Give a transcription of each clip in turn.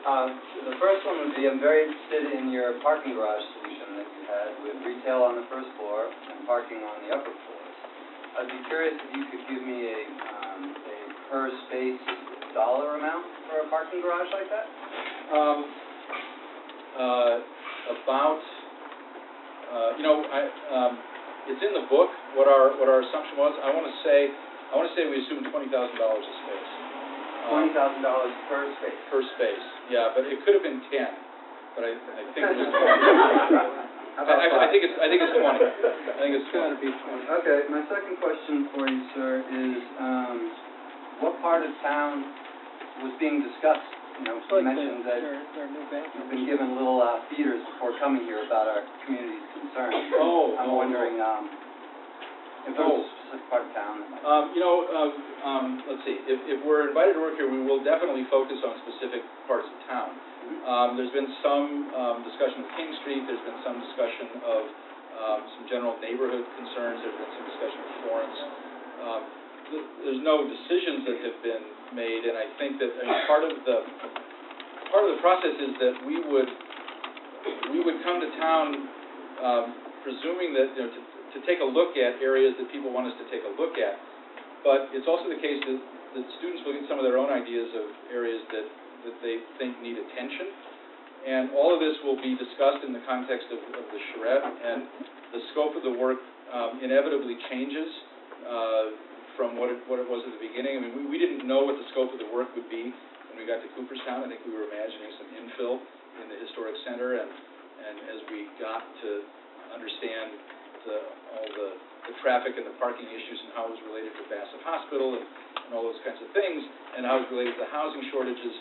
The first one would be, I'm very interested in your parking garage solution that you had with retail on the first floor and parking on the upper floors. I'd be curious if you could give me a per space dollar amount for a parking garage like that? It's in the book what our assumption was. I want to say we assumed $20,000 a space. $20,000 per space. Per space, yeah, but it could have been 10, but I think it was 20. I think it's 20. I think it's 20. Okay, my second question for you, sir, is what part of town was being discussed? You know, you mentioned that you've been given little feeders before coming here about our community's concerns. I'm wondering if there's a specific part of town that might... let's see. If we're invited to work here, we will definitely focus on specific parts of town. There's been some discussion of King Street. There's been some discussion of some general neighborhood concerns. There's been some discussion of Florence. There's no decisions that have been made, and I think that part of the process is that we would come to town presuming that to take a look at areas that people want us to take a look at, but it's also the case that students will get some of their own ideas of areas that they think need attention, and all of this will be discussed in the context of the charrette, and the scope of the work inevitably changes from what it was at the beginning. I mean, we didn't know what the scope of the work would be when we got to Cooperstown. I think we were imagining some infill in the historic center, and as we got to understand all the traffic and the parking issues and how it was related to Bassett Hospital and all those kinds of things, and how it was related to the housing shortages,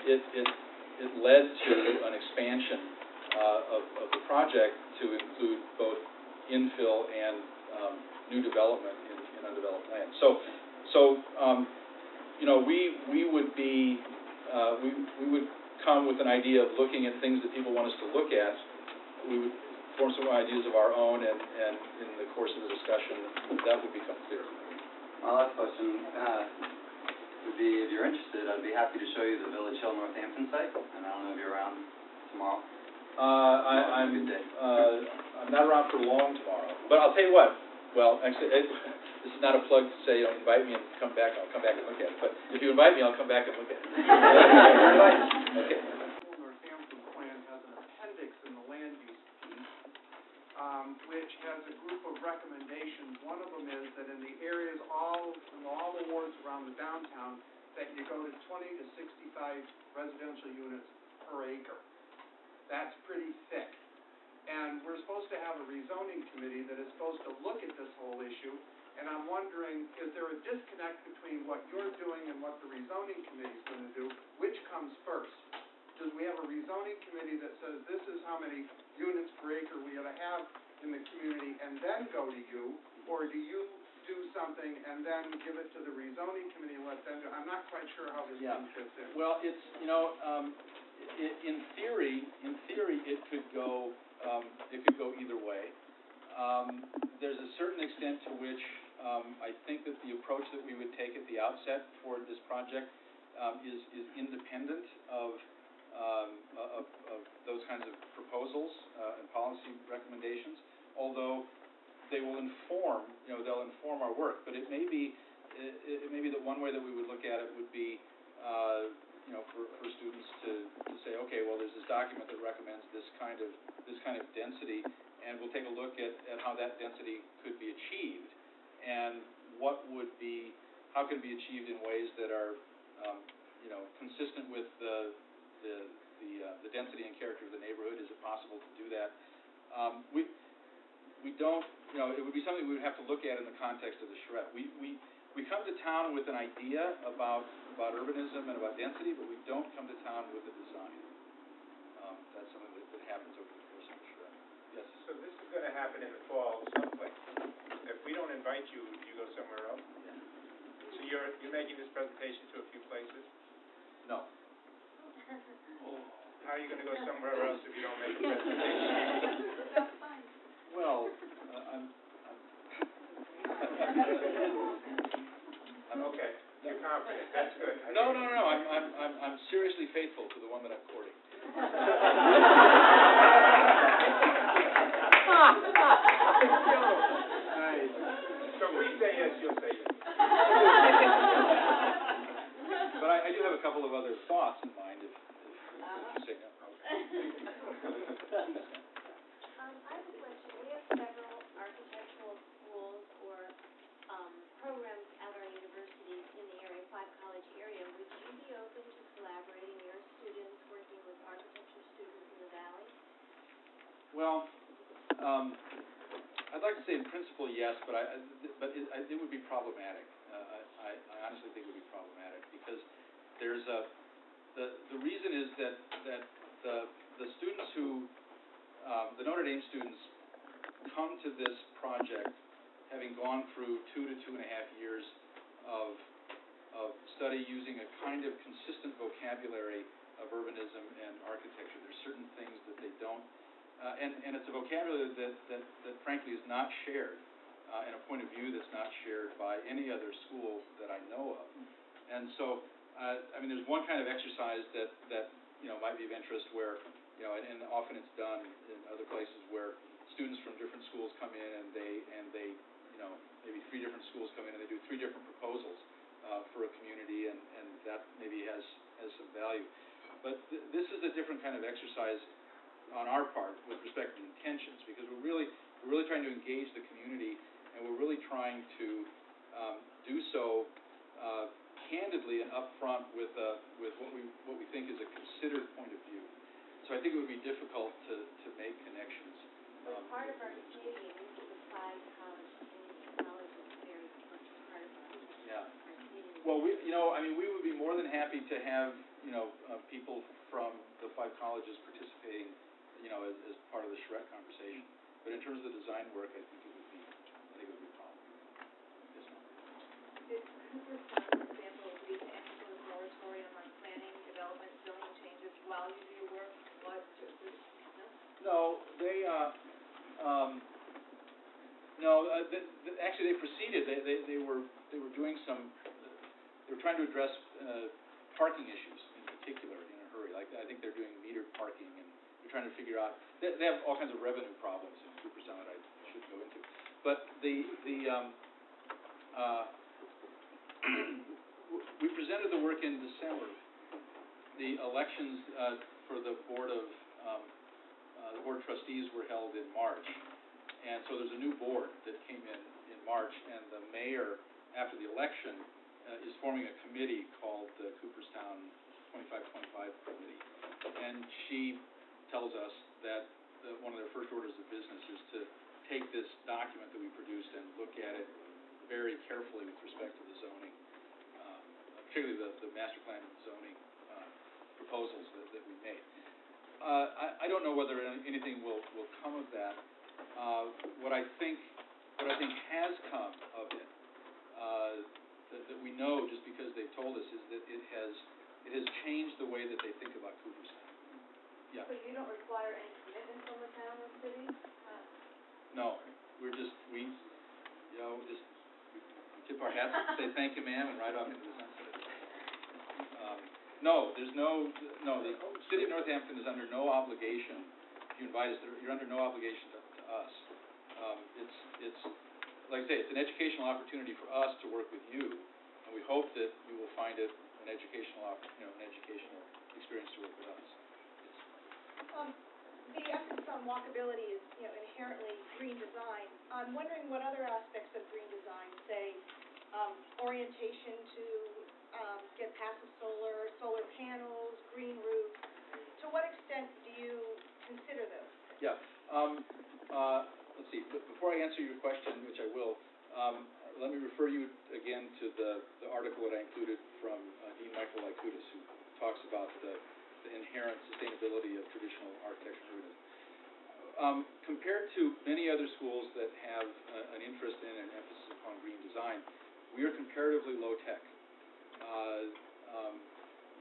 it led to an expansion of the project to include both infill and new development in undeveloped land. We would be we would come with an idea of looking at things that people want us to look at. We would form some ideas of our own, and in the course of the discussion, that would become clear. My last question would be, if you're interested, I'd be happy to show you the Village Hill Northampton site, and I don't know if you're around tomorrow. I'm not around for long tomorrow, but I'll tell you what. Well, actually, this is not a plug to say, invite me and come back. I'll come back and look at it. But if you invite me, I'll come back and look at it. Okay. The Northampton plan has an appendix in the land use piece, which has a group of recommendations. One of them is that in the areas all the wards around the downtown, that you go to 20 to 65 residential units per acre. That's pretty thick. And we're supposed to have a rezoning committee that is supposed to look at this whole issue, and I'm wondering, is there a disconnect between what you're doing and what the rezoning committee is going to do? Which comes first? Do we have a rezoning committee that says this is how many units per acre we ought to have in the community and then go to you, or do you do something and then give it to the rezoning committee and let them do it? I'm not quite sure how this thing fits in. Well, it's, in theory, it could go either way. There's a certain extent to which I think that the approach that we would take at the outset for this project is independent of those kinds of proposals and policy recommendations, although they will inform, they'll inform our work. But it may be that one way that we would look at it would be, for students to say, okay, well, there's this document that recommends this kind of density, and we'll take a look at how that density could be achieved, and how can it be achieved in ways that are, consistent with the density and character of the neighborhood. Is it possible to do that? We don't, it would be something we would have to look at in the context of the charrette. We come to town with an idea about urbanism and about density, but we don't come to town with a design. That's something that happens over the course of the charrette. Yes? So this is going to happen in the fall someplace. If we don't invite you, do you go somewhere else? Yeah. So you're making this presentation to a few places? No. How are you going to go somewhere else if you don't make a presentation? Well, Okay. You're confident, that's good. No. I'm seriously faithful to the one that I'm courting. Nice. So we say yes, you'll say yes. But I do have a couple of other thoughts in mind if you say no. I have a question. We have several architectural schools or programs at our universities in the area, 5-college area. Would you be open to collaborating your students working with architecture students in the Valley? Well, I'd like to say in principle yes, but it would be problematic. I honestly think it would be problematic because there's the reason is that the students who the Notre Dame students come to this project having gone through 2 to 2.5 years of study using a kind of consistent vocabulary of urbanism and architecture. There's certain things that they don't, and it's a vocabulary that frankly is not shared, and a point of view that's not shared by any other school that I know of. And so, I mean, there's one kind of exercise that might be of interest where, and often it's done in other places where students from different schools come in and they maybe 3 different schools come in and they do 3 different proposals for a community, and that maybe has some value. But this is a different kind of exercise on our part with respect to intentions, because we're really trying to engage the community, and we're really trying to do so candidly and upfront with what we think is a considered point of view. So I think it would be difficult to make connections. But part of our community, and this is a 5-college community, college is very much part of our community. Well, we would be more than happy to have people from the 5 colleges participating, as part of the charrette conversation. But in terms of the design work, I think it would be a problem. Yes, ma'am. Did Cooperstown, for example, agree to enter into a moratorium on planning, development, zoning changes while you do your work? No, they actually they proceeded. They were doing some. They were trying to address parking issues in particular in a hurry. Like I think they're doing metered parking, and they're trying to figure out. They have all kinds of revenue problems in Cooperstown that I shouldn't go into. But we presented the work in December. The elections for the board of trustees were held in March, and so there's a new board that came in March, and the mayor, after the election, is forming a committee called the Cooperstown 2525 Committee, and she tells us that one of their first orders of business is to take this document that we produced and look at it very carefully with respect to the zoning, particularly the master plan zoning proposals that we made. I don't know whether anything will come of that. What I think has come of it, that we know just because they've told us, is that it has changed the way that they think about Cooperstown. Yeah. So you don't require any commitment from the town or city? No, we tip our hats and say thank you, ma'am, and ride off into the sunset. No, the city of Northampton is under no obligation. If you invite us, you're under no obligation to us. It's like I say, it's an educational opportunity for us to work with you, and we hope that you will find it an educational experience to work with us. The emphasis on walkability is, inherently green design. I'm wondering what other aspects of green design, say, orientation to get passive solar panels, green roofs. To what extent do you consider those? Yeah. Let's see. Before I answer your question, which I will, let me refer you again to the article that I included from Dean Michael Lykutis, who talks about the inherent sustainability of traditional architecture. Compared to many other schools that have an interest in and emphasis upon green design, we are comparatively low tech.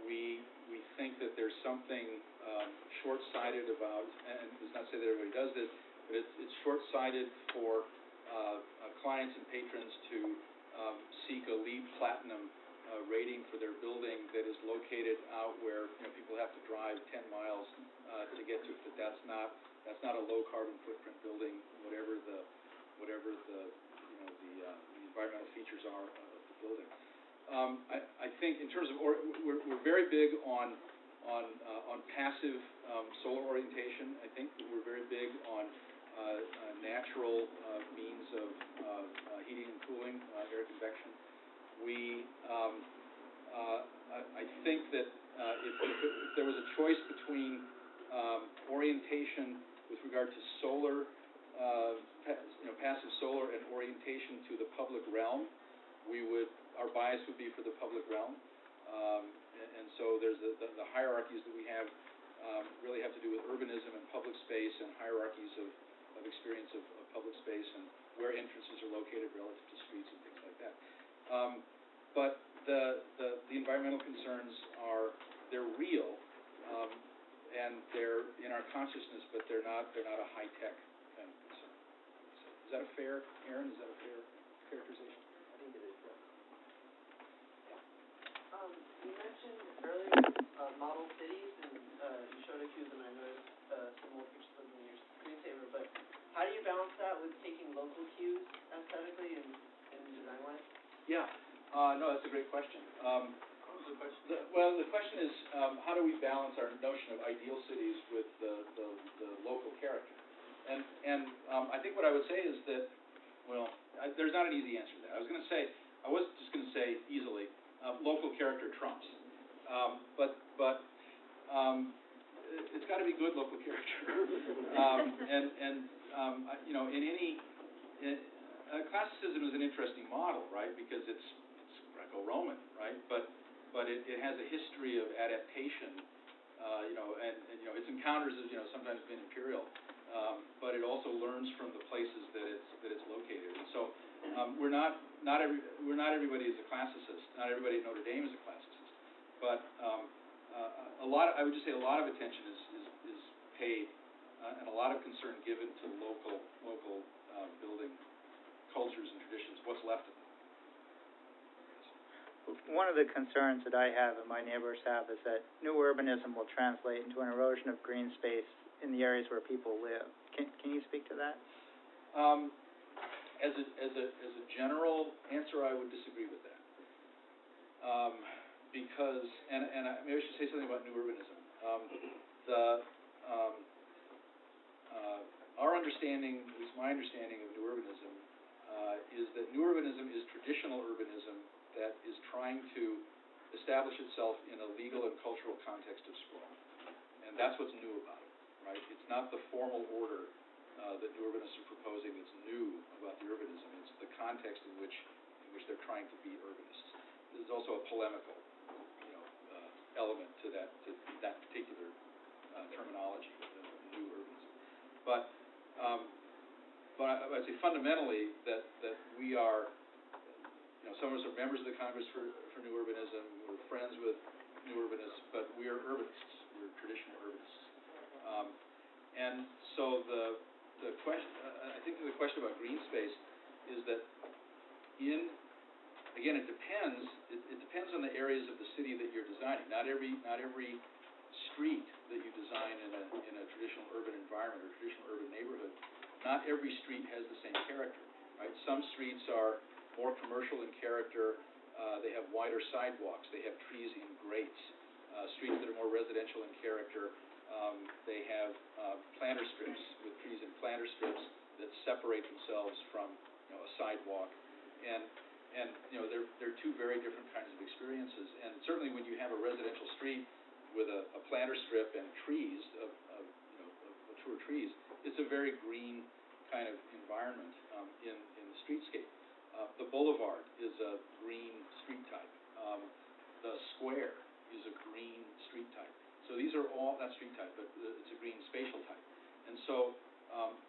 We think that there's something short-sighted about, and it's not to say that everybody does this, but it's short-sighted for clients and patrons to seek a LEED Platinum rating for their building that is located out where, people have to drive 10 miles to get to it, that's not a low carbon footprint building, whatever the environmental features are of the building. I think in terms of, we're very big on passive solar orientation. I think that we're very big on natural means of heating and cooling, air convection. I think that if there was a choice between orientation with regard to solar, passive solar, and orientation to the public realm, our bias would be for the public realm. And so there's the hierarchies that we have really have to do with urbanism and public space, and hierarchies of experience of public space and where entrances are located relative to streets and things like that. But the environmental concerns they're real, and they're in our consciousness, but they're not a high-tech kind of concern. Is that a fair, Aaron? Is that a fair characterization? I think it is, yes. You mentioned earlier model cities, and you showed a few of them, and I noticed some more pictures of them in your screensaver, but how do you balance that with taking local cues aesthetically and design-wise? Yeah. No, that's a great question. The question is, how do we balance our notion of ideal cities with the local character? And I think what I would say is that, there's not an easy answer to that. I was just going to say easily, local character trumps. But it's got to be good local character. Classicism is an interesting model, right? Because it's Greco-Roman, right? But it has a history of adaptation, and its encounters have sometimes been imperial, but it also learns from the places that it's located. And so not everybody is a classicist. Not everybody at Notre Dame is a classicist, but I would just say a lot of attention is paid and a lot of concern given to local building cultures and traditions. What's left of them? One of the concerns that I have and my neighbors have is that new urbanism will translate into an erosion of green space in the areas where people live. Can you speak to that? As a general answer, I would disagree with that. Because, maybe I should say something about new urbanism. Our understanding, at least my understanding of new urbanism, is that new urbanism is traditional urbanism that is trying to establish itself in a legal and cultural context of sprawl. And that's what's new about it, right? It's not the formal order that new urbanists are proposing that's new about the urbanism. It's the context in which they're trying to be urbanists. There's also a polemical, element to that particular terminology, new urbanism. But I'd say fundamentally that we are, some of us are members of the Congress for New Urbanism. We're friends with new urbanists, but we are urbanists. We're traditional urbanists. And so the question, I think the question about green space is that again, it depends. It depends on the areas of the city that you're designing. Not every street that you design in a traditional urban environment or traditional urban neighborhood, not every street has the same character, right? Some streets are more commercial in character. They have wider sidewalks. They have trees in grates. Streets that are more residential in character, they have planter strips with trees in planter strips that separate themselves from a sidewalk. And they're two very different kinds of experiences. And certainly when you have a residential street with a planter strip and trees of mature trees, it's a very green kind of environment in the streetscape. The boulevard is a green street type. The square is a green street type. So these are all, not street type, but it's a green spatial type. And so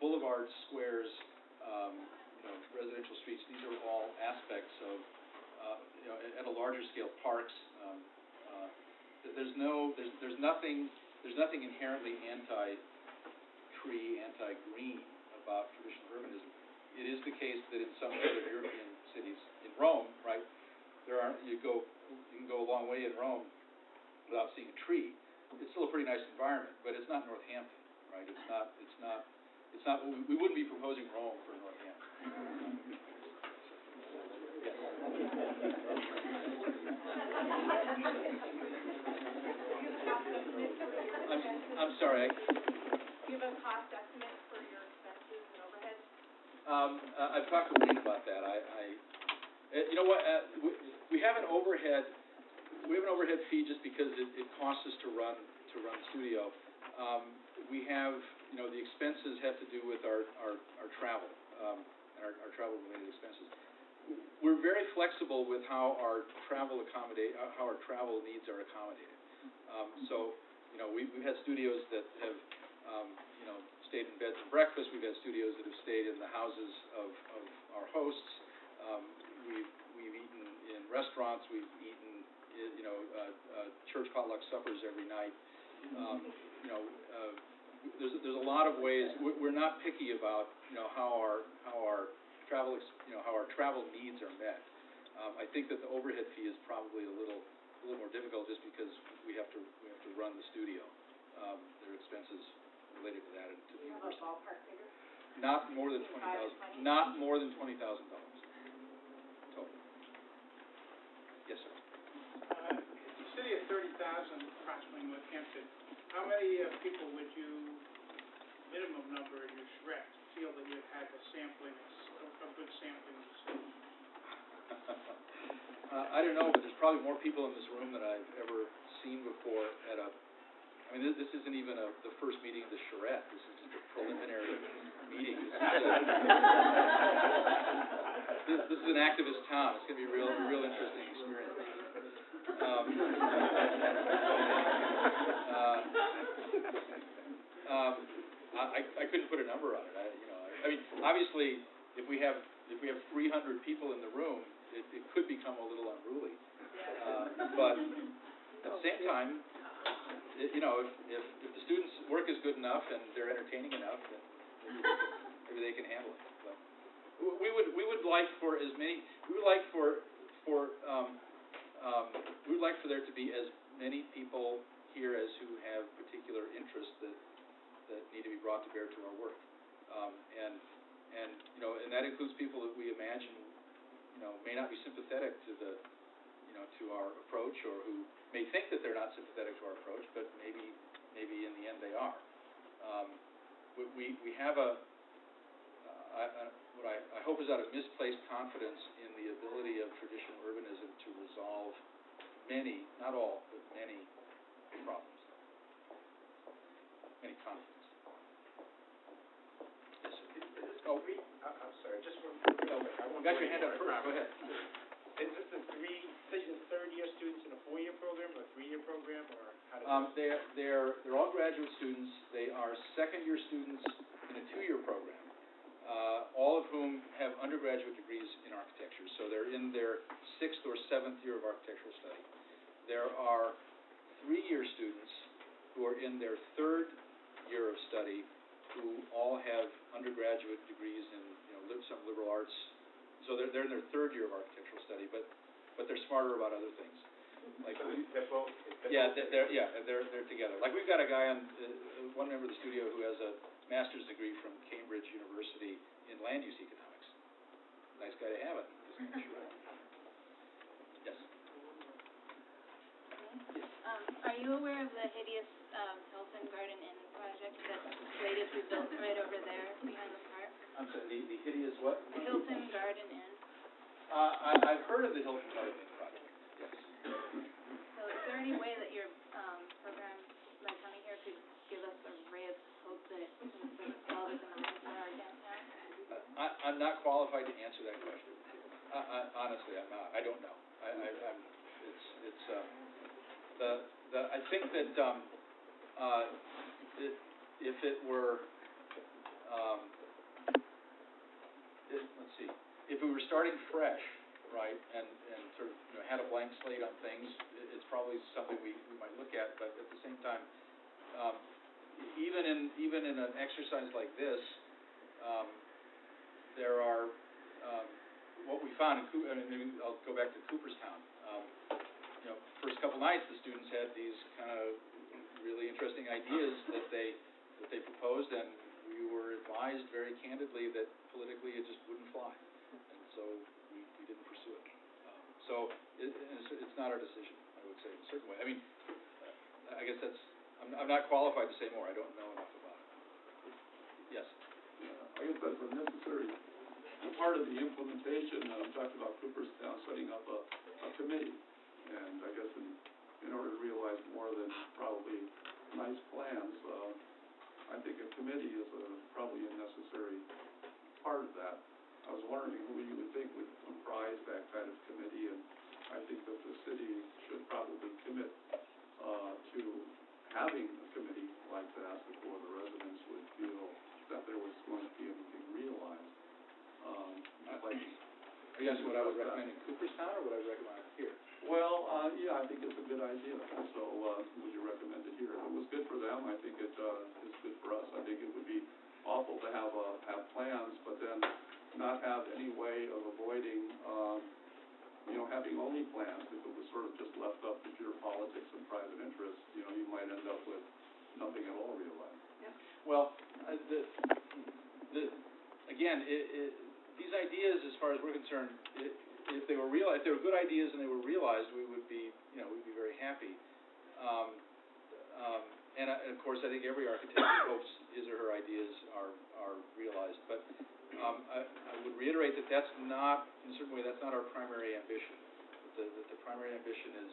boulevards, squares, residential streets, these are all aspects of, at a larger scale, parks. There's nothing inherently anti-tree, anti-green about traditional urbanism. It is the case that in some other European cities, in Rome, right, you go you can go a long way in Rome without seeing a tree. It's still a pretty nice environment, but it's not Northampton, right? It's not. We wouldn't be proposing Rome for Northampton. I'm sorry. Do you have a cost estimate for your expenses and overhead? I've talked to Wayne about that. You know what? We have an overhead. We have an overhead fee just because it costs us to run the studio. We have, you know, the expenses have to do with our travel and our travel related expenses. We're very flexible with how our travel needs are accommodated. So, you know, we've had studios that have, you know, stayed in beds and breakfast. We've had studios that have stayed in the houses of our hosts. We've eaten in restaurants. We've eaten, you know, church potluck suppers every night. You know, there's a lot of ways. We're not picky about, you know, how our travel needs are met. I think that the overhead fee is probably a little more difficult just because we have to run the studio. There are expenses related to that and to the university. Do you have a ballpark figure? Not more than $20,000. Not more than $20,000 total. Yes, sir. City of 30,000 approximately in Northampton. How many people would you, minimum number in your charrette, feel that you've had a sampling, a good sampling of the city? I don't know, but there's probably more people in this room than I've ever seen before at a. I mean, this isn't even the first meeting of the charrette. This is just a preliminary meeting. This is an activist town. It's going to be a real interesting experience. I couldn't put a number on it. I mean, obviously, if we have 300 people in the room, it could become a little unruly. But at the same time, you know, if the students' work is good enough and they're entertaining enough, then maybe they can handle it. But we would like for as many. We would like for there to be as many people here as who have particular interests that need to be brought to bear to our work. And you know, and that includes people that we imagine, you know, may not be sympathetic to the, you know, to our approach, or who may think that they're not sympathetic to our approach, but maybe in the end they are. We have what I hope is out of misplaced confidence in the ability of traditional urbanism to resolve many, not all, but many problems, many conflicts. Yes, sir. Oh, I'm sorry, just one. You got your hand up first. Go ahead. Is this the third-year students in a 4-year program or a 3-year program, or how does they're all graduate students. They are second-year students in a 2-year program, all of whom have undergraduate degrees in architecture. So they're in their 6th or 7th year of architectural study. There are 3-year students who are in their 3rd year of study, who all have undergraduate degrees in, you know, some liberal arts. So they're in their 3rd year of architectural study, but they're smarter about other things. Like they're both. They're together. Like we've got a guy on one member of the studio who has a master's degree from Cambridge University in land use economics. Nice guy to have it. Yes. Are you aware of the hideous Hilton Garden Inn project that's slated to be built right over there behind the park? I'm sorry, the hideous what? The Hilton Garden Inn. I've heard of the Hilton Garden Inn project, yes. So is there any way that your program, by coming here, could give us a ray of hope that it can sort of solve it in the rest of our downtown? I'm not qualified to answer that question. Honestly, I'm not. I don't know. I think that if it were, let's see, if we were starting fresh, right, and sort of, you know, had a blank slate on things, it's probably something we might look at. But at the same time, even in an exercise like this, there are what we found. Maybe I'll go back to Cooperstown. first couple nights, the students had these kind of really interesting ideas that they proposed, and we were advised very candidly that politically it just wouldn't fly, and so we didn't pursue it. So it's not our decision, I would say, in a certain way. I mean, I guess I'm not qualified to say more. I don't know enough about it. Yes? I guess that's a necessary part of the implementation. We talked about Cooperstown setting up a committee, and I guess in order to realize more than probably nice plans, I think a committee is probably a necessary part of that. I was wondering who you would think would comprise that kind of committee, and I think that the city should probably commit to having a committee like that before the residents would feel that there was going to be anything realized. Are you asking what I would recommend in Cooperstown, or would I recommend it here? Well, yeah, I think it's a good idea. So, would you recommend it here? If it was good for them, I think it is good for us. I think it would be awful to have plans, but then not have any way of avoiding, having only plans. If it was sort of just left up to pure politics and private interests, you might end up with nothing at all realized. Yeah. Well, again, these ideas, as far as we're concerned, if they were good ideas and they were realized, we would be, we'd be very happy. And of course, I think every architect hopes his or her ideas are realized. But I would reiterate that that's not, in a certain way, that's not our primary ambition. That the primary ambition is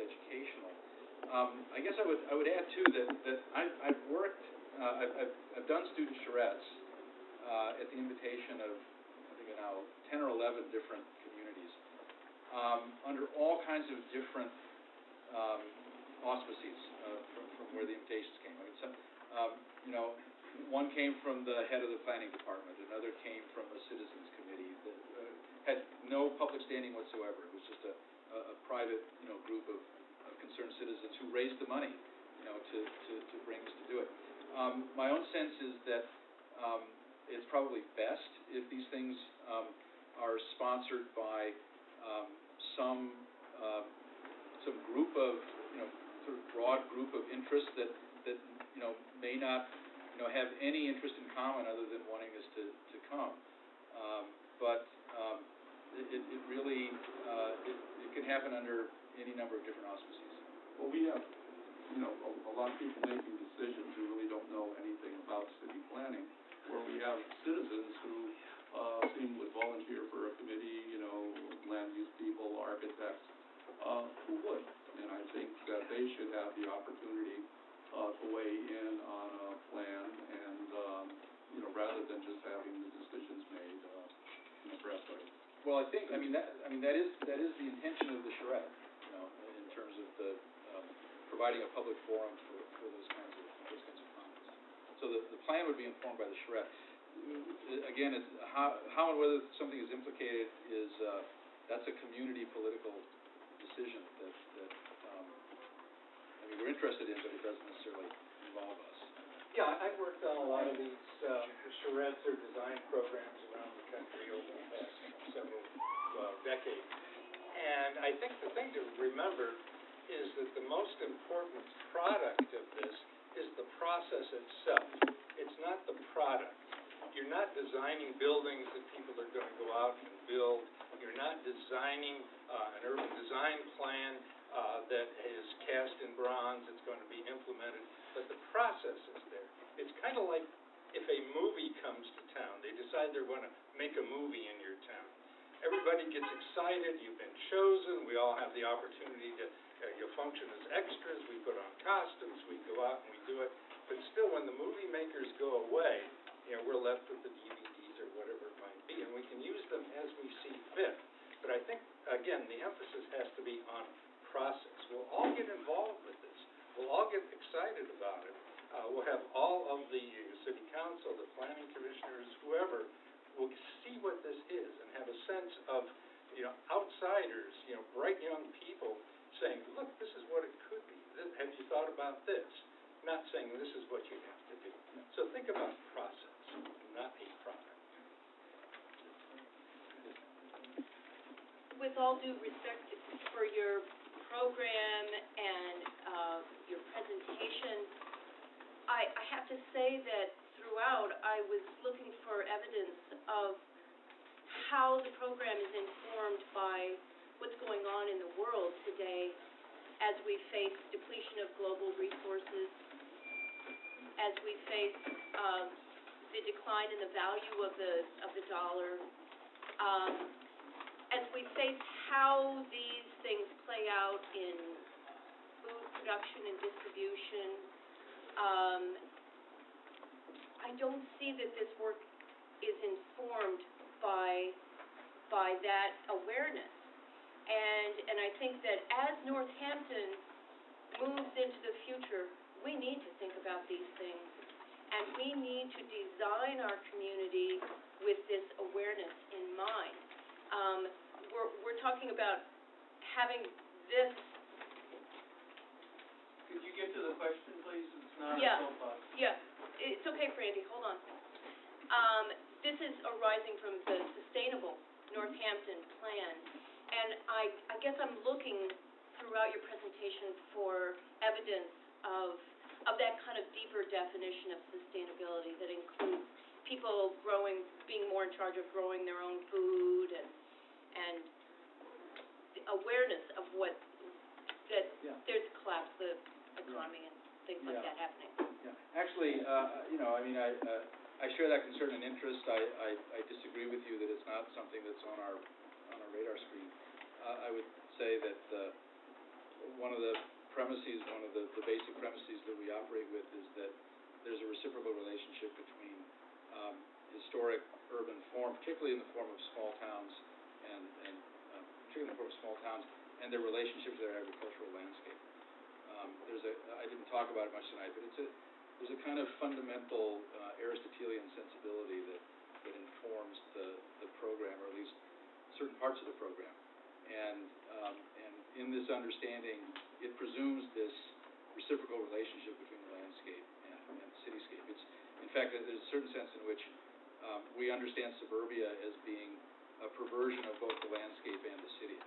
educational. I guess I would add too that I've worked, I've done student charrettes at the invitation of, I think now 10 or 11 different communities, under all kinds of different auspices from where the invitations came. I mean, one came from the head of the planning department, another came from a citizens committee that had no public standing whatsoever. It was just a private, group of concerned citizens who raised the money, to bring us to do it. My own sense is that it's probably best if these things are sponsored by some group of, sort of broad group of interests that may not, have any interest in common other than wanting us to come. But it really, it can happen under any number of different auspices. Well, we have, a lot of people making decisions who really don't know anything about city planning, where we have citizens who would volunteer for a committee, land use people, architects, who would. And I think that they should have the opportunity to weigh in on a plan and, rather than just having the decisions made, perhaps like. Well, I think, that is the intention of the charrette, in terms of the providing a public forum for those kinds of comments. So the plan would be informed by the charrette. Again, it's how and whether something is implicated is that's a community political decision that we're interested in, but it doesn't necessarily involve us. Yeah, I've worked on a lot of these charrettes or design programs around the country over the past several decades. And I think the thing to remember is that the most important product of this is the process itself. It's not the product. You're not designing buildings that people are going to go out and build. You're not designing an urban design plan that is cast in bronze. It's going to be implemented. But the process is there. It's kind of like if a movie comes to town. They decide they're going to make a movie in your town. Everybody gets excited. You've been chosen. We all have the opportunity to you'll function as extras. We put on costumes. We go out and we do it. But still, when the movie makers go away, we're left with the DVDs or whatever it might be, and we can use them as we see fit. But I think, again, the emphasis has to be on process. We'll all get involved with this. We'll all get excited about it. We'll have all of the city council, the planning commissioners, whoever, will see what this is and have a sense of, outsiders, bright young people saying, look, this is what it could be. Have you thought about this? Not saying this is what you have to do. So think about process, not a product. With all due respect, for your program and your presentation. I have to say that throughout I was looking for evidence of how the program is informed by what's going on in the world today as we face depletion of global resources, as we face the decline in the value of the dollar, as we face how these things play out in food production and distribution. I don't see that this work is informed by that awareness. And I think that as Northampton moves into the future, we need to think about these things, and we need to design our community with this awareness in mind. We're talking about having this. Could you get to the question, please? It's not a soapbox. Yeah, it's okay, Brandy, hold on. This is arising from the Sustainable Northampton Plan, and I guess I'm looking throughout your presentation for evidence of that kind of deeper definition of sustainability that includes people being more in charge of growing their own food, and the awareness of there's a collapse of the economy and things like that happening. Yeah, actually, I share that concern and interest. I disagree with you that it's not something that's on our radar screen. I would say that one of the basic premises that we operate with is that there's a reciprocal relationship between historic urban form, particularly in the form of small towns, and their relationship to their agricultural landscape. I didn't talk about it much tonight, but there's a kind of fundamental Aristotelian sensibility that informs the program, or at least certain parts of the program. And in this understanding, it presumes this reciprocal relationship between the landscape and the cityscape. In fact, there's a certain sense in which we understand suburbia as being a perversion of both the landscape and the city.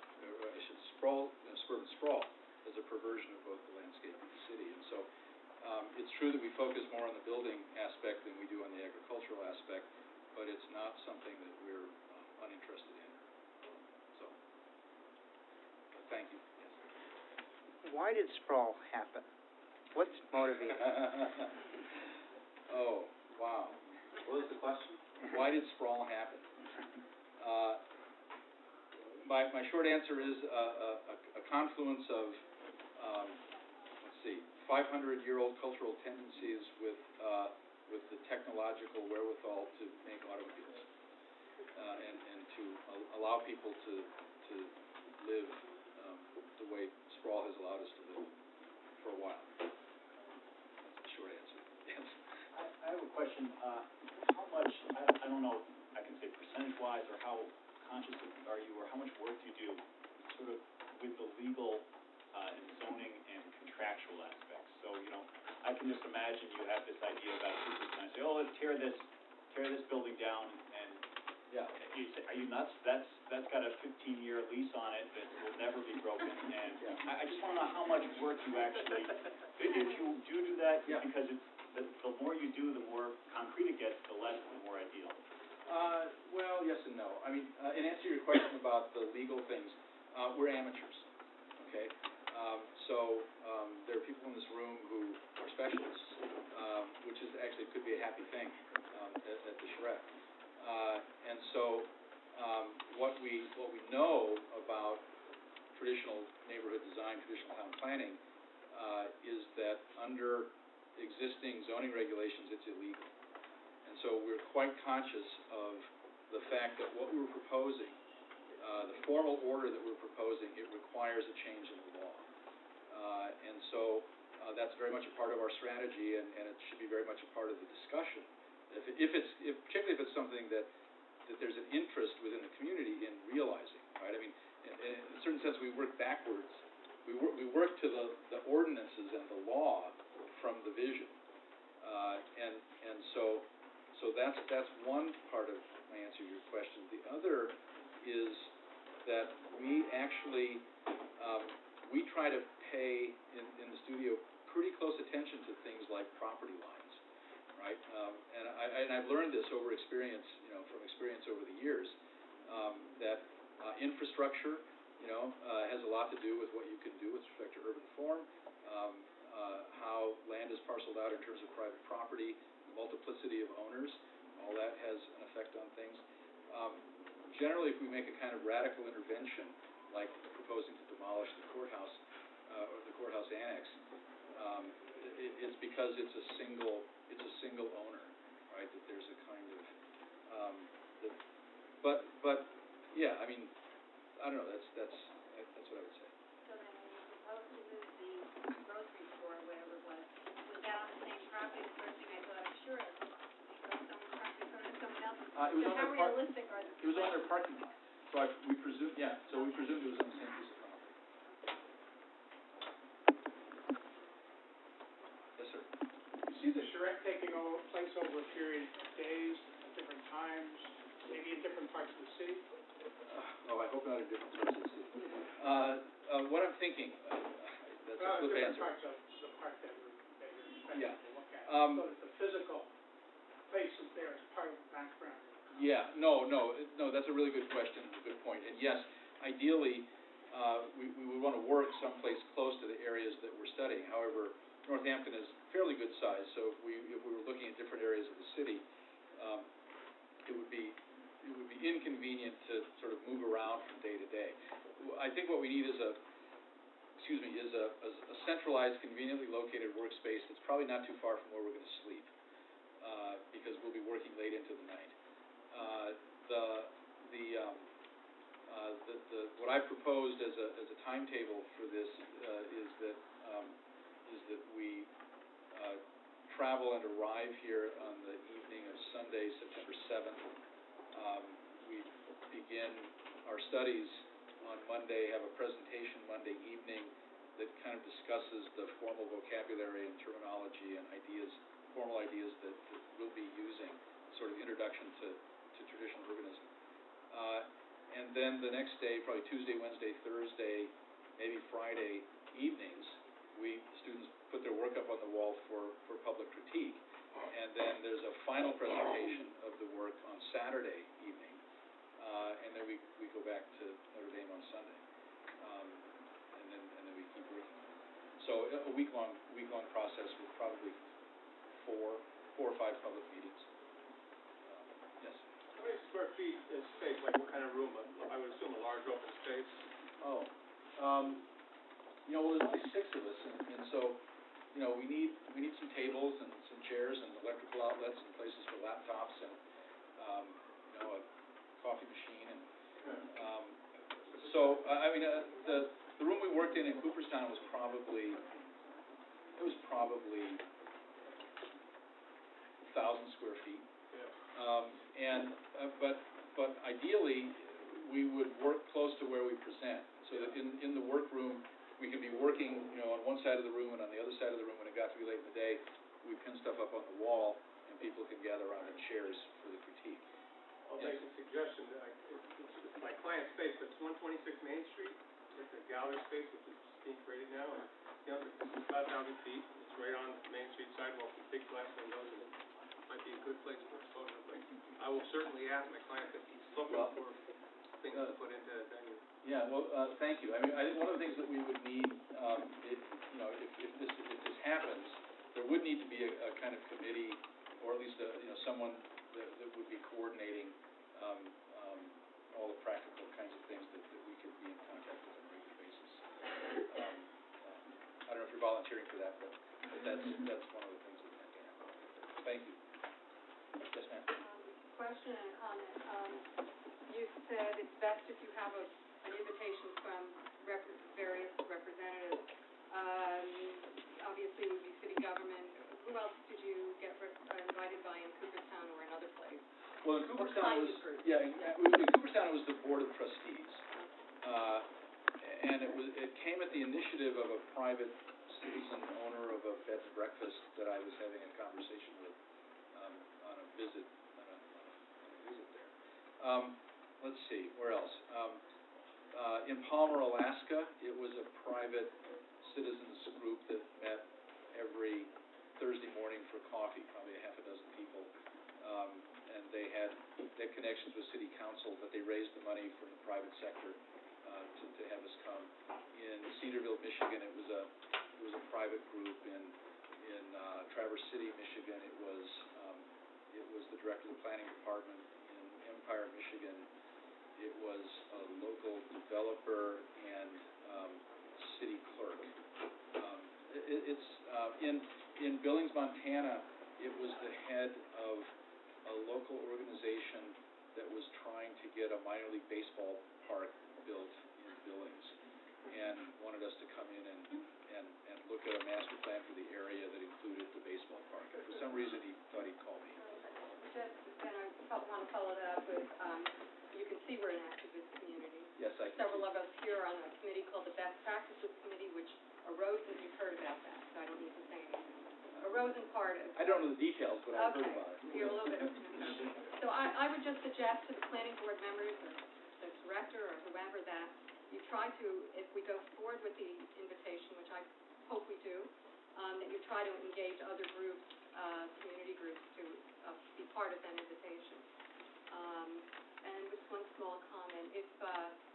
Suburban sprawl is a perversion of both the landscape and the city. And so it's true that we focus more on the building aspect than we do on the agricultural aspect, but it's not something that we're uninterested in. So, thank you. Yes. Why did sprawl happen? What's motivating? Oh, wow. What was the question? Why did sprawl happen? My short answer is a confluence of, 500-year-old cultural tendencies with the technological wherewithal to make automobiles, and to allow people to live the way sprawl has allowed us to live for a while. That's the short answer. Yes. I have a question. How much, I don't know, I can say percentage-wise, or how conscious are you, or how much work do you do sort of with the legal and zoning and contractual aspects? So, I can just imagine you have this idea about people and I say, oh, let's tear this building down, and you say, are you nuts? That's got a 15-year lease on it that will never be broken. And I just want to know how much work you actually, if you do that, because it's the more you do, the more concrete it gets, the more ideal. Well, yes and no. I mean, in answer to your question about the legal things, we're amateurs, okay? So there are people in this room who are specialists, which is actually could be a happy thing at the charrette. And so what we know about traditional neighborhood design, traditional town planning, is that under existing zoning regulations, it's illegal. And so we're quite conscious of the fact that what we were proposing, the formal order that we're proposing, it requires a change in the law. And so that's very much a part of our strategy, and it should be very much a part of the discussion. Particularly if it's something that there's an interest within the community in realizing, right? I mean, in a certain sense, we work backwards. We work to the ordinances and the law from the vision, and so that's one part of my answer to your question. The other is that we actually we try to pay in the studio pretty close attention to things like property lines, right? And I've learned this over experience, from experience over the years, that infrastructure, has a lot to do with what you can do with respect to urban form, how land is parceled out in terms of private property, the multiplicity of owners, all that has an effect on things. Generally, if we make a kind of radical intervention, like proposing to demolish the courthouse or the courthouse annex, it's because it's a single owner, right? That there's a kind of, but yeah, I mean, I don't know. That's what I would say. So then when you proposed to move the grocery store or whatever it was that on the same property? The first thing I thought, sure, someone's property, someone else's. It was So on how their realistic are the It was on their parking lot. So we presumed it was on the same piece of property. Yes, sir. You see the charrette taking place over a period of days, at different times, maybe in different parts of the city? I hope not in different parts of the city. What I'm thinking, that's a flip different answer. parts of the park that you're expecting Yeah. to look at. So that the physical place is there as part of the background. Yeah, no, that's a really good question, a good point. And yes, ideally, we would want to work someplace close to the areas that we're studying. However, Northampton is fairly good size, so if we were looking at different areas of the city, it would be inconvenient to sort of move around from day to day. I think what we need is a centralized, conveniently located workspace that's probably not too far from where we're going to sleep, because we'll be working late into the night. What I proposed as a timetable for this is that we travel and arrive here on the evening of Sunday, September 7th. We begin our studies on Monday, have a presentation Monday evening that kind of discusses the formal vocabulary and terminology and formal ideas that we'll be using, sort of introduction to traditional urbanism. And then the next day, probably Tuesday, Wednesday, Thursday, maybe Friday evenings, students put their work up on the wall for public critique. And then there's a final presentation of the work on Saturday evening. And then we go back to Notre Dame on Sunday. And then we keep working on it. So a week-long process with probably four or five public meetings. Yes? How many square feet is space, like what kind of room? I would assume a large open space. Well, there's only 6 of us, and so, we need some tables and some chairs and electrical outlets and places for laptops and, a coffee machine and, the room we worked in Cooperstown was probably 1,000 square feet. But ideally, we would work close to where we present, so that in the workroom, we could be working, on one side of the room and on the other side of the room. When it got to be late in the day, we pin stuff up on the wall, and people can gather around in chairs for the critique. I'll make a suggestion. It's my client space, but it's 126 Main Street. It's a gallery space, which is being created now. And, it's 5,000 feet. It's right on Main Street sidewalk with big glass windows, and it might be a good place for exposure. But I will certainly ask my client if he's looking for things to put into a venue. Yeah, well, thank you. I think one of the things that we would need, if this happens, there would need to be a kind of committee, or at least someone that would be coordinating all the practical kinds of things that we could be in contact with on a regular basis. I don't know if you're volunteering for that, but that's one of the things that might happen. Thank you. Yes, ma'am. Question and comment. You said it's best if you have an invitation from various representatives. Obviously, it would be city government. Who else did you get invited by in Cooperstown or another place? Well, in Cooperstown it was the Board of Trustees, and it came at the initiative of a private citizen owner of a bed and breakfast that I was having a conversation with on a visit there. Let's see, where else? In Palmer, Alaska, it was a private citizens group that met every Thursday morning for coffee, probably a half a dozen people. And they had connections with city council, but they raised the money from the private sector to have us come. In Cedarville, Michigan, it was a private group. In Traverse City, Michigan, it was the director of the planning department. In Empire, Michigan, it was a local developer and city clerk. In Billings, Montana, it was the head of a local organization that was trying to get a minor league baseball park built in Billings, and wanted us to come in and look at a master plan for the area that included the baseball park. And for some reason, he thought he'd call me. Just, then I want to follow that up with, you can see we're an activist community. Yes, I can. Several of us here are on a committee called the Best Practices Committee, which arose, and you've heard about that, so I don't need to say anything. Arose in part of... I don't know the details, but I've heard about it. You're a little bit of So I would just suggest to the planning board members or the director or whoever that you try to, if we go forward with the invitation, which I hope we do, that you try to engage other groups, community groups to be part of that invitation. And just one small comment, if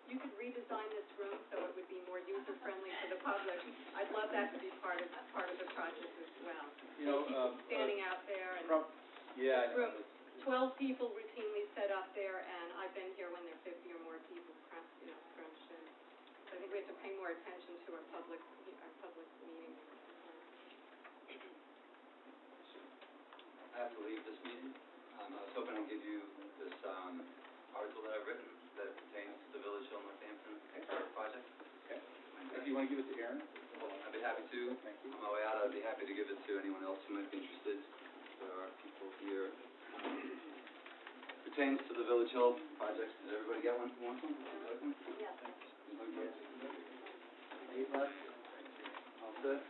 you could redesign this room so it would be more user-friendly for the public, I'd love that to be part of the project as well. You know, Standing out there and yeah, room, 12 people routinely set up there, and I've been here when there are 50 or more people scrunched in. So I think we have to pay more attention to our public meetings. I have to leave this meeting. I was hoping to give you this article that I've written that pertains to the Village Hill Northampton project. Okay. If you want to give it to Aaron? I'd be happy to. Thank you. On my way out, I'd be happy to give it to anyone else who might be interested. There are people here. Pertains to the Village Hill project. Did everybody get one who wants one? Yes. 8 left. All set.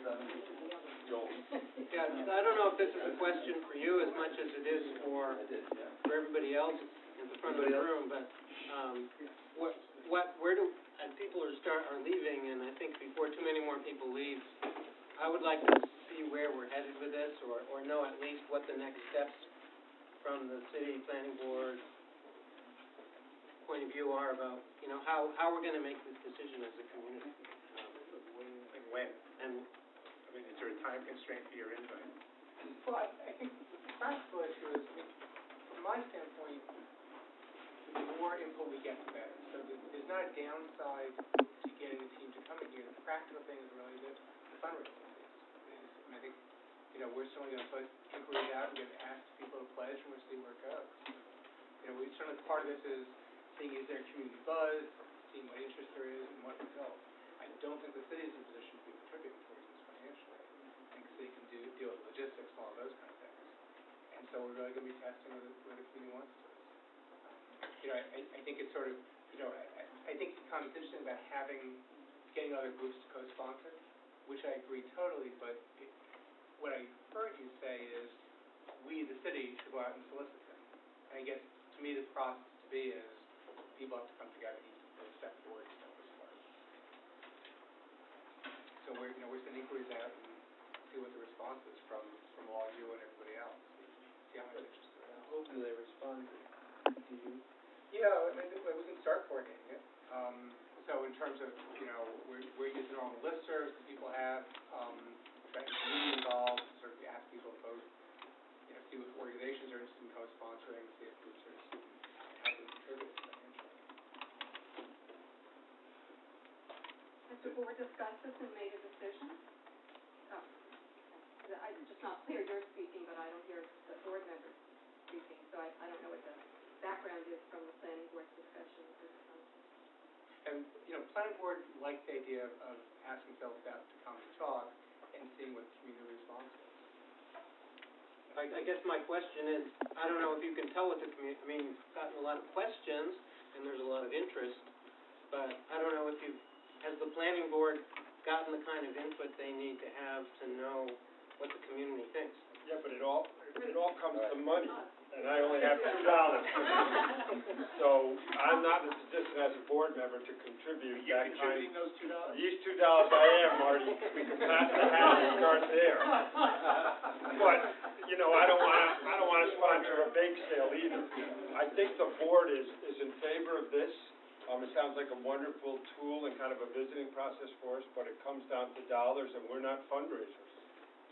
7. Joel. Yeah, I don't know if this is a question for you as much as it is for everybody else in the front of the room, but where do people are leaving, and I think before too many more people leave, I would like to see where we're headed with this, or know at least what the next steps from the city planning board point of view are about, how we're going to make this decision as a community. When? And I mean, is there a time constraint for your invite? Well, I think the practical issue is, from my standpoint, the more input we get, the better. So there's not a downside to getting the team to come in here. The practical thing is really the fundraising piece. I think, we're certainly going to put inquiries out. We're going to ask people to pledge, and we'll see where it goes. We certainly, part of this is seeing is there community buzz, seeing what interest there is, and what results. I don't think the city is in a position to be contributing towards this financially. I think the city can deal with logistics and all of those kind of things. And so we're really going to be testing where the community wants to. I think it's sort of, I think the comment is interesting about getting other groups to co-sponsor, which I agree totally, but what I heard you say is we, the city, should go out and solicit them. And I guess, to me, the process to be is people have to come together and step forward. So we're sending inquiries out and see what the response is from all you and everybody else. See how much interest there is. hopefully they respond to you. Yeah, I mean, we can start coordinating it. So in terms of, we're using normal listservs that people have, trying to be involved, sort of ask people to vote, see what organizations are interested in co-sponsoring, see if groups are interested in helping contribute financially. Has the board discussed this and made a decision? I'm just not clear you're speaking, but I don't hear the board members speaking, so I don't know what the background is from the planning board's discussion at this time. And, planning board likes the idea of asking folks out to come and talk and seeing what the community response is. I guess my question is, I don't know if you can tell what the community, you've gotten a lot of questions and there's a lot of interest, but I don't know if has the planning board gotten the kind of input they need to have to know what the community thinks? Yeah, but it all comes to money. and I only have $2. So I'm not in a position as a board member to contribute that kind. Contributing those $2? These $2 I am, Marty. We can pass the hat and start there. But, you know, I don't wanna sponsor a bake sale either. I think the board is in favor of this. It sounds like a wonderful tool and kind of a visiting process for us, but it comes down to dollars, and we're not fundraisers.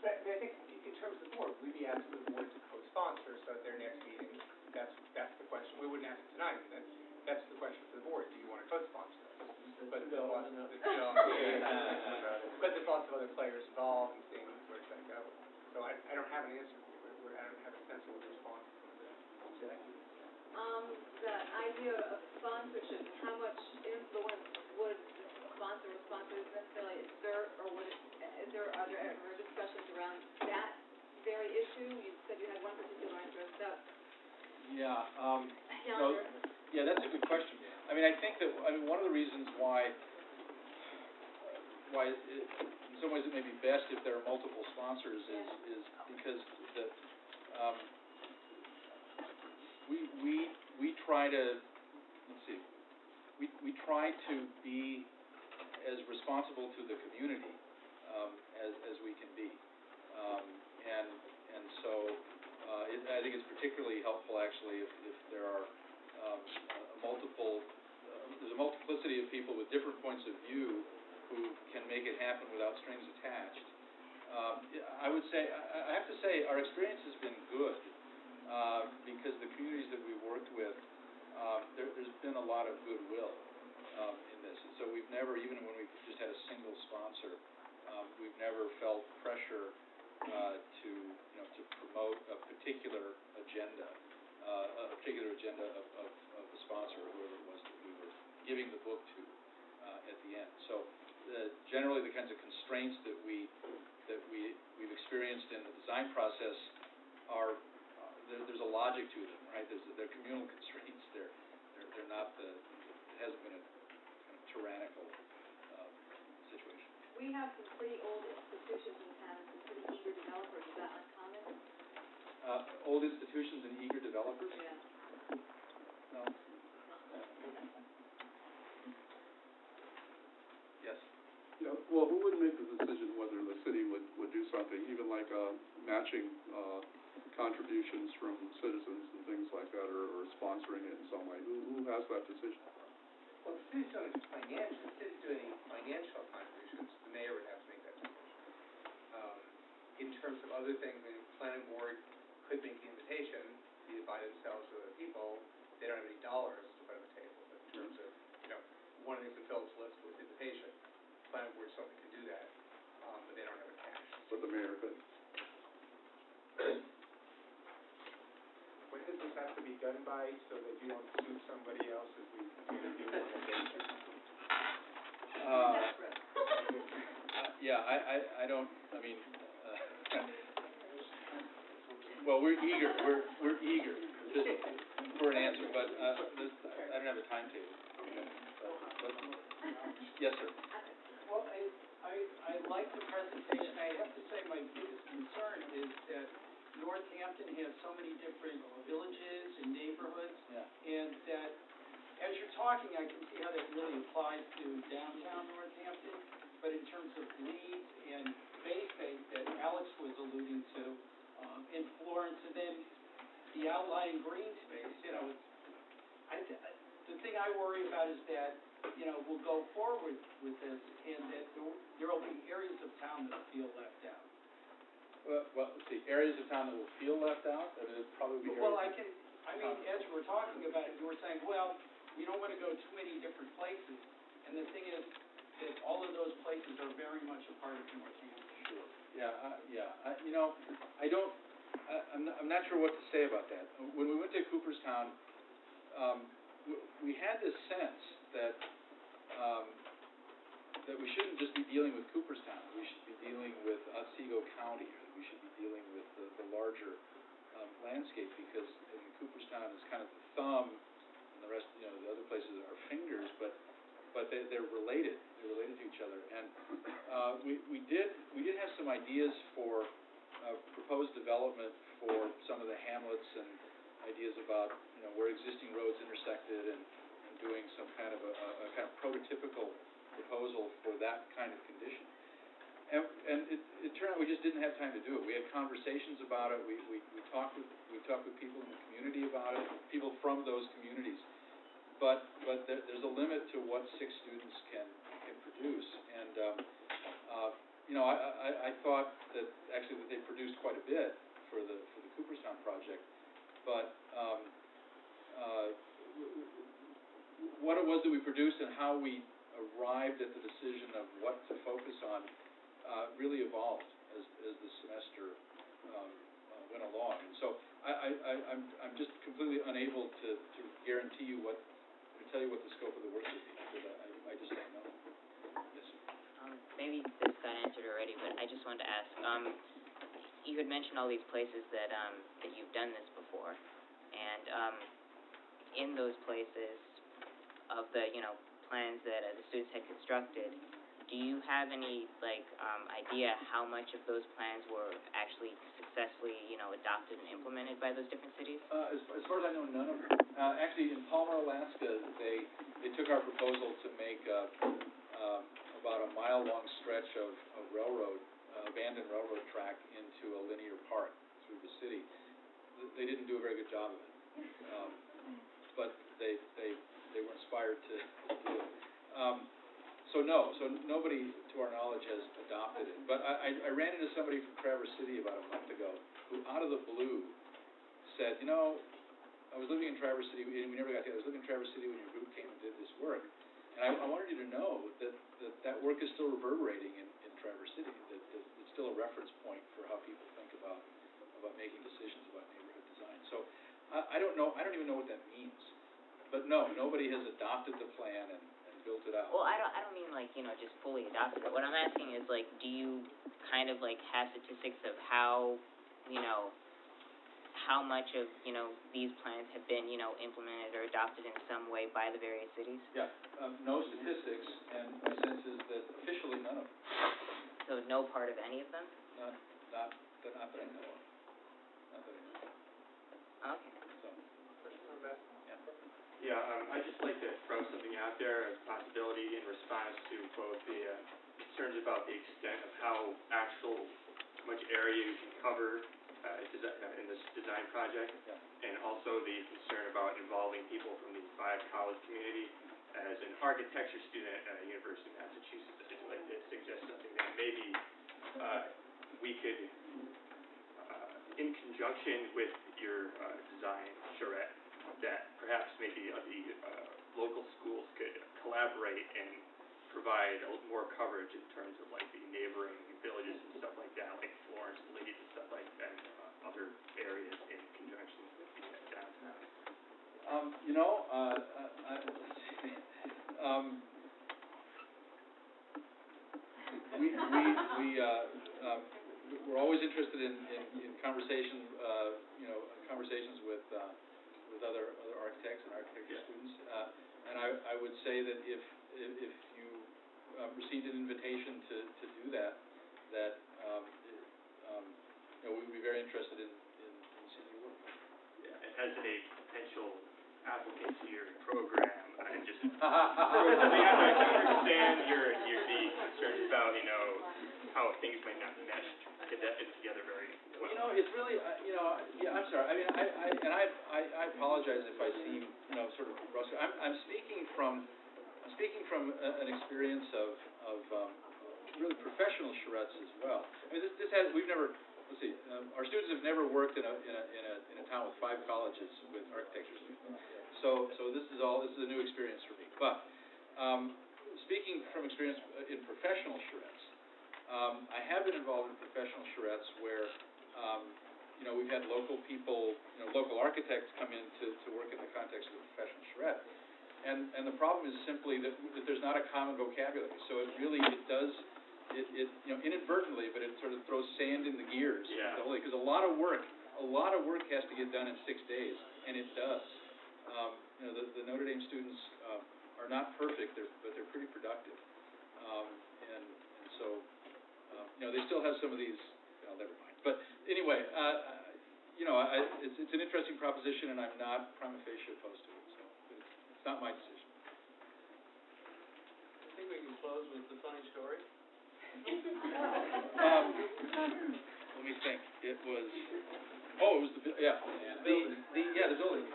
But I think in terms of the board, we'd be asking the board to co-sponsor, so at their next meeting, that's the question. We wouldn't ask it tonight, but that's the question for the board. Do you want to co-sponsor this? But there's lots of other players involved and seeing where it's going to go. So I don't have an answer for you. I don't have a sense of what the response is going to be. The idea of sponsorship, how much influence would sponsor or sponsors necessarily exert, or are there ever discussions around that very issue? You said you had one particular interest. Yeah, that's a good question. I mean, I think that, one of the reasons why in some ways it may be best if there are multiple sponsors is because we try to, we try to be as responsible to the community as we can be, and so I think it's particularly helpful actually if there are there's a multiplicity of people with different points of view who can make it happen without strings attached. I would say, I have to say, our experience has been good because the communities that we've worked with, there's been a lot of goodwill in this. And so we've never, even when we've just had a single sponsor, we've never felt pressure to promote a particular agenda of a sponsor or whoever it was that we were giving the book to at the end. So generally the kinds of constraints that we've experienced in the design process are there's a logic to them, right? They're communal constraints. They're not it hasn't been a kind of tyrannical situation. We have some pretty old institutions in town and some pretty eager developers. Is that uncommon? Old institutions and eager developers? Yeah. No. Yes. Yeah, well, who would make the decision whether the city would do something, even like matching contributions from citizens and things like that, or sponsoring it in some way? Who has that decision? Well, the city's doing financial contributions, the mayor would have to make that decision. In terms of other things, the planning board could make the invitation, either by themselves or other people. They don't have any dollars to put on the table, but in terms of, one of the things on Phil's list was the invitation. The planning board certainly can do that, but they don't have a cash. But the mayor could. When does this have to be done by, so that you don't sue somebody else as we continue to do invitation? I don't, well, we're eager for an answer, but I don't have a timetable. Yes, sir. Well, I like the presentation. I have to say my biggest concern is that Northampton has so many different villages and neighborhoods, and that as you're talking, I can see how that really applies to downtown Northampton, but in terms of leads and Bay Space that Alex was alluding to, in Florence, and then the outlying green space, the thing I worry about is that, we'll go forward with this, and that there will be areas of town that feel left out. Well, let's see, areas of town that will feel left out? It'll probably be areas. Well, as you were talking about it, you were saying, well, we don't want to go too many different places, and the thing is that all of those places are very much a part of Northampton. Sure. I'm not sure what to say about that. When we went to Cooperstown, we had this sense that we shouldn't just be dealing with Cooperstown. We should be dealing with Otsego County. We should be dealing with the larger landscape, because Cooperstown is kind of the thumb, and the rest, the other places are fingers, but they're related. They're related to each other. And we did have some ideas for proposed development for some of the hamlets and ideas about, where existing roads intersected and doing some kind of a kind of prototypical proposal for that kind of condition. And it turned out we just didn't have time to do it. We had conversations about it. We talked with people in the community about it, people from those communities. But there's a limit to what 6 students can produce. And I thought that actually that they produced quite a bit for the Cooperstown project. But what it was that we produced and how we arrived at the decision of what to focus on really evolved as the semester went along. And so I'm just completely unable to guarantee you to tell you what the scope of the work would be, because I just don't know. Yes, sir. Maybe this got answered already, but I just wanted to ask. You had mentioned all these places that you've done this before, and in those places of the plans that the students had constructed, do you have any idea how much of those plans were actually successfully adopted and implemented by those different cities? As far as I know, none of them. Actually, in Palmer, Alaska, they took our proposal to make about a mile-long stretch of railroad, abandoned railroad track into a linear park through the city. They didn't do a very good job of it, but they were inspired to do it. So nobody, to our knowledge, has adopted it. But I ran into somebody from Traverse City about a month ago who, out of the blue, said, I was living in Traverse City, and we never got together. I was living in Traverse City when your group came and did this work. And I wanted you to know that work is still reverberating in Traverse City, that it's still a reference point for how people think about making decisions about neighborhood design. So I don't know, I don't even know what that means. But no, nobody has adopted the plan and built it out. Well, I don't mean just fully adopted it. What I'm asking is do you kind of have statistics of how how much of these plans have been implemented or adopted in some way by the various cities? Yeah, no statistics, and my sense is that officially none of them. So no part of any of them? Not that I know of. Not that I know of. Okay. So. Yeah, I'd just like to throw something out there as a possibility in response to both the concerns about the extent of how much area you can cover in this design project, and also the concern about involving people from the 5 college community. As an architecture student at University of Massachusetts, I'd just like to suggest something that maybe we could, in conjunction with your design charrette, that perhaps maybe the local schools could collaborate and provide more coverage in terms of the neighboring villages and stuff like that, like Florence and Leeds and stuff like that, and other areas in conjunction with the downtown. We're always interested in conversations with other architects and architecture students, and I would say that if you received an invitation to do that we would be very interested in seeing your work. Yeah, and as a potential applicant to your program, I just I can understand the concerns about how things might not mesh together very well. It's really I'm sorry. I mean, I apologize if I seem sort of brusque. I'm speaking from an experience of really professional charrettes as well. I mean, we've never. Let's see. Our students have never worked in a town with 5 colleges with architecture students. So this is a new experience for me. But speaking from experience in professional charrettes, I have been involved in professional charrettes where we've had local people, local architects come in to work in the context of a professional charrette. And the problem is simply that there's not a common vocabulary. So it does inadvertently, but it sort of throws sand in the gears. Yeah. Because a lot of work has to get done in 6 days, and it does. The Notre Dame students are not perfect, but they're pretty productive. And so they still have some of these. Never mind. But anyway, you know, it's an interesting proposition, and I'm not prima facie opposed to it, so it's not my decision. I think we can close with the funny story. Let me think. It was the building. The building.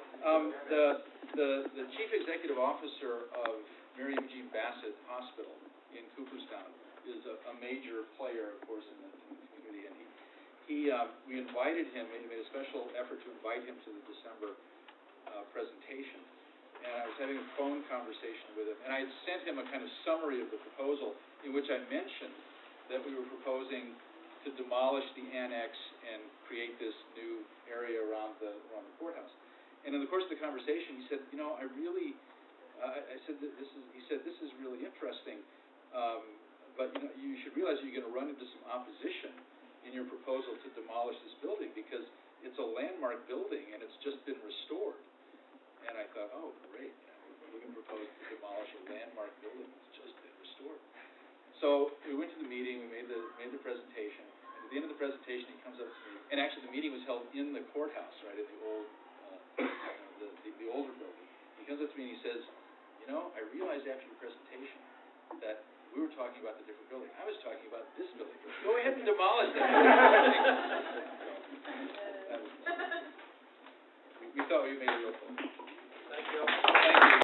The chief executive officer of Mary Eugene Bassett Hospital in Cooperstown is a major player, of course, in the community, and we invited him. We made a special effort to invite him to the December presentation, and I was having a phone conversation with him, and I had sent him a kind of summary of the proposal in which I mentioned that we were proposing to demolish the annex and create this new area around the courthouse. And in the course of the conversation, he said, you know, I said that this is really interesting, but you know, you should realize you're going to run into some opposition in your proposal to demolish this building because it's a landmark building and it's just been restored. And I thought, oh, great, we're going to propose to demolish a landmark building that's just been restored. So we went to the meeting, we made the presentation, and at the end of the presentation he comes up to me, and actually the meeting was held in the courthouse, right, at the old, the older building. He comes up to me and he says, you know, I realized after your presentation that we were talking about the different building. I was talking about this building. Go ahead and demolish that building. We thought we made a real point. Thank you. Thank you.